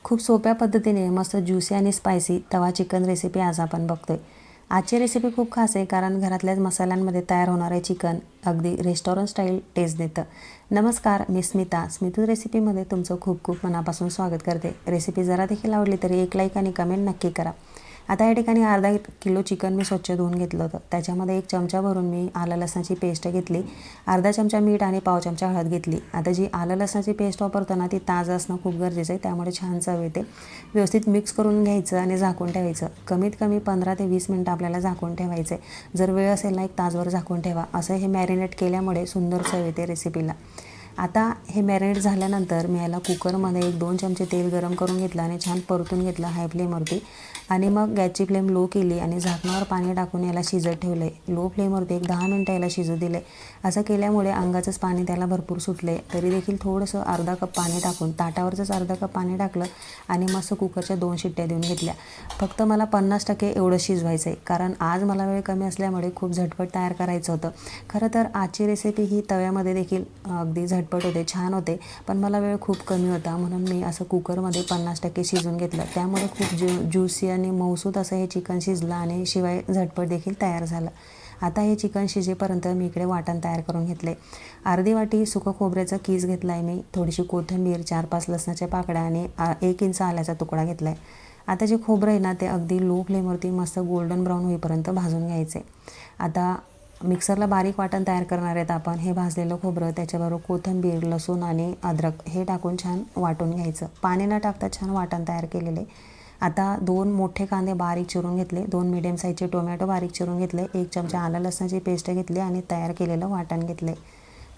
खूप सोप्या पद्धतीने मस्त ज्युसी आणि स्पायसी तवा चिकन रेसिपी आज आपण बघतोय। आजची रेसिपी खूप खास आहे कारण घरातल्याच मसाल्यांमध्ये तयार होणारे चिकन अगदी रेस्टॉरंट स्टाईल टेस्ट देतं। नमस्कार, मी स्मिता स्मितू रेसिपीमध्ये तुमचं खूप खूप मनापासून स्वागत करते। रेसिपी जरा देखील आवडली तरी एक लाईक आणि कमेंट नक्की करा। आता या ठिकाणी अर्धा किलो चिकन मी स्वच्छ धुवून घेतलं होतं। त्याच्यामध्ये 1 चमचा भरून मी आलं लसणाची पेस्ट घेतली, अर्धा चमचा मीठ आणि पाव चमचा हळद घेतली। आता जी आलं लसणाची पेस्ट वापरताना ती ताजं असणं खूप गरजेचं आहे, त्यामुळे छान चव येते। व्यवस्थित मिक्स करून घ्यायचं आणि झाकून ठेवायचं। कमीत कमी 15 ते 20 मिनिटं आपल्याला झाकून ठेवायचे। जर वेळ असेल ना 1 तासभर झाकून ठेवा। असं हे मॅरिनेट केल्यामुळे सुंदर चव येते रेसिपीला। आता हे मॅरिनेट झाल्यानंतर मी याला कुकरमध्ये 1-2 चमचे तेल गरम करून घेतलं आणि छान परतून घेतलं हाय फ्लेमवरती। आणि मग गॅसची फ्लेम लो केली आणि झाकणावर पाणी टाकून याला शिजत ठेवले। लो फ्लेमवरती 10 मिनिटं याला शिजू दिले। असं केल्यामुळे अंगाचंच पाणी त्याला भरपूर सुटले। तरी देखील थोडंसं अर्धा कप पाणी टाकून ताटावरचंच अर्धा कप पाणी टाकलं आणि मस्त कुकरच्या 2 शिट्ट्या देऊन घेतल्या। फक्त मला 50% एवढं शिजवायचं आहे, कारण आज मला वेळ कमी असल्यामुळे खूप झटपट तयार करायचं होतं। खरं तर आजची रेसिपी ही तव्यामध्ये देखील अगदी झटपट होते, छान होते, पण मला वेळ खूप कमी होता म्हणून मी असं कुकरमध्ये 50% शिजवून घेतलं। त्यामुळे खूप ज्युसी आणि मऊसूत असं हे चिकन शिजलं आणि शिवाय झटपट देखील तयार झालं। आता हे चिकन शिजेपर्यंत मी इकडे वाटण तयार करून घेतले। अर्धी वाटी सुकं खोबऱ्याचा कीस घेतला आहे मी, थोडीशी कोथिंबीर, 4-5 लसणाच्या पाकळ्या आणि 1 इंच आल्याचा तुकडा घेतला आहे। आता जे खोबरं आहे ना ते अगदी लो फ्लेमवरती मस्त गोल्डन ब्राऊन होईपर्यंत भाजून घ्यायचे। आता मिक्सरला बारीक वाटण तयार करणार आहेत आपण। हे भाजलेलं खोबरं, त्याच्याबरोबर कोथिंबीर, लसूण आणि अद्रक हे टाकून छान वाटून घ्यायचं। पाणी न टाकता छान वाटण तयार केलेले। आता 2 मोठे कांदे बारीक चिरून घेतले, 2 मीडियम साईजचे टोमॅटो बारीक चिरून घेतले, 1 चमचा आलं लसणाची पेस्ट घेतली आणि तयार केलेलं वाटण घेतले।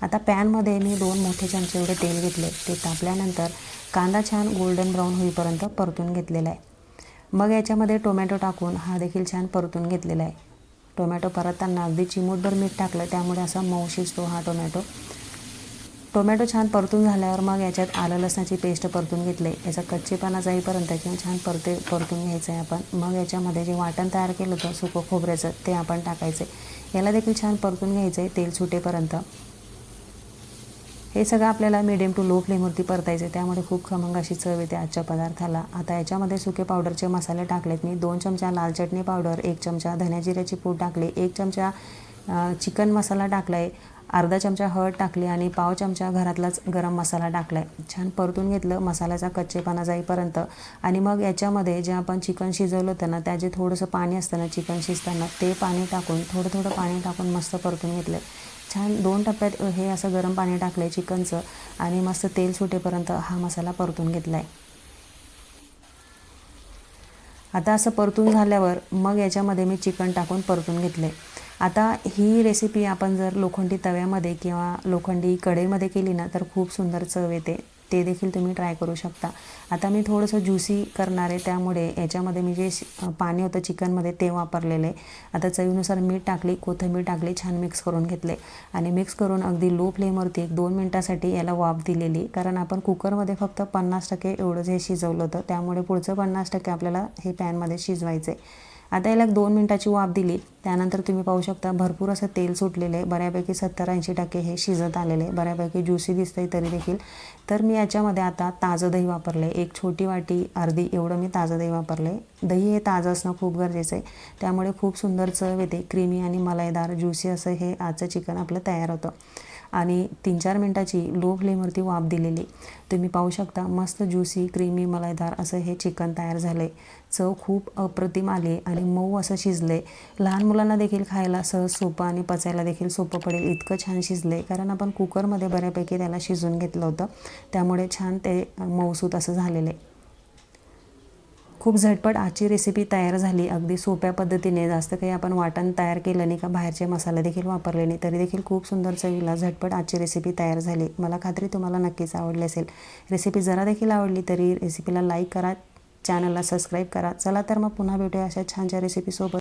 आता पॅनमध्ये मी 2 मोठे चमचे एवढे तेल घेतले। ते तापल्यानंतर कांदा छान गोल्डन ब्राऊन होईपर्यंत परतून घेतलेला आहे। मग याच्यामध्ये टोमॅटो टाकून हा देखील छान परतून घेतलेला आहे। टोमॅटो परतताना अगदी चिमूटभर मीठ टाकलं, त्यामुळे असा मऊ शिजतो हा टोमॅटो छान परतून झाल्यावर मग याच्यात आलं लसणाची पेस्ट परतून घेतले। याचा कच्चेपणा जाईपर्यंत किंवा छान परतून घ्यायचं आहे आपण। मग याच्यामध्ये जे वाटण तयार केलं होतं सुकं खोबऱ्याचं ते आपण टाकायचे। याला देखील छान परतून घ्यायचं आहे तेल सुटेपर्यंत। हे सगळं आपल्याला मीडियम टू लो फ्लेमवरती परतायचं आहे, त्यामुळे खूप खमंग अशी चव येते आजच्या पदार्थाला। आता याच्यामध्ये सुके पावडरचे मसाले टाकलेत मी, 2 चमचा लाल चटणी पावडर, 1 चमचा धन्या जिऱ्याची पूड टाकली, 1 चमचा चिकन मसाला टाकला आहे, अर्धा चमचा हळद टाकली आणि पाव चमचा घरातलाच गरम मसाला टाकला आहे। छान परतून घेतलं मसाल्याचा कच्चेपणा जाईपर्यंत। आणि मग याच्यामध्ये जे आपण चिकन शिजवलं होतं ना, त्याचे थोडंसं पाणी असतं ना चिकन शिजताना, ते पाणी टाकून थोडं पाणी टाकून मस्त परतून घेतलं। छान 2 टप्प्यात हे असं गरम पाणी टाकलं आहे चिकनचं आणि मस्त तेल सुटेपर्यंत हा मसाला परतून घेतला आहे। आता असं परतून झाल्यावर मग याच्यामध्ये मी चिकन टाकून परतून घेतले। आता ही रेसिपी आपण जर लोखंडी तव्यामध्ये किंवा लोखंडी कढईमध्ये केली ना तर खूप सुंदर चव येते, ते देखील तुम्ही ट्राय करू शकता। आता मी थोडंसं ज्युसी करणार आहे, त्यामुळे याच्यामध्ये मी जे पाणी होतं चिकनमध्ये ते वापरलेले। आता चवीनुसार मीठ टाकली, कोथिंबीर टाकली, छान मिक्स करून घेतले आणि मिक्स करून अगदी लो फ्लेमवरती 1-2 मिनिटासाठी याला वाफ दिलेली, कारण आपण कुकरमध्ये फक्त 50% एवढंच हे शिजवलं होतं, त्यामुळे पुढचं 50% आपल्याला हे पॅनमध्ये शिजवायचं आहे। आता याला 2 मिनिटाची वाफ दिली, त्यानंतर तुम्ही पाहू शकता भरपूर असं तेल सुटलेलं आहे, बऱ्यापैकी 70-80% हे शिजत आलेले आहे, बऱ्यापैकी ज्युसी दिसतंय तरी देखील। तर मी याच्यामध्ये आता ताजं दही वापरले, 1 छोटी वाटी अर्धी एवढं मी ताजं दही वापरले। दही हे ताजं असणं खूप गरजेचं आहे, त्यामुळे खूप सुंदर चव येते, क्रीमी आणि मलाईदार ज्युसी असं हे आजचं चिकन आपलं तयार होतं। आणि 3-4 मिनिटाची लो फ्लेमवरती वाफ दिलेली। तुम्ही पाहू शकता मस्त ज्युसी क्रीमी मलाईदार असं हे चिकन तयार झालं आहे। चव खूप अप्रतिम आली आणि मऊ असं शिजले। लहान मुलांना देखील खायला सहज सोपं आणि पचायला देखील सोपं पडेल इतकं छान शिजले, कारण आपण कुकरमध्ये बऱ्यापैकी त्याला शिजवून घेतलं होतं, त्यामुळे छान ते मऊसूत असं झालेलं आहे। खूप झटपट आजची रेसिपी तयार झाली, अगदी सोप्या पद्धतीने। जास्त काही आपण वाटण तयार केलं नाही का बाहेरचे मसाले देखील वापरले नाही, तरी देखील खूप सुंदर चवीला झटपट आजची रेसिपी तयार झाली। मला खात्री तुम्हाला नक्कीच आवडली असेल। रेसिपी जरा देखील आवडली तरी रेसिपीला लाईक करा, चॅनलला सबस्क्राईब करा। चला तर मग पुन्हा भेटूया अशा छानच्या रेसिपीसोबत।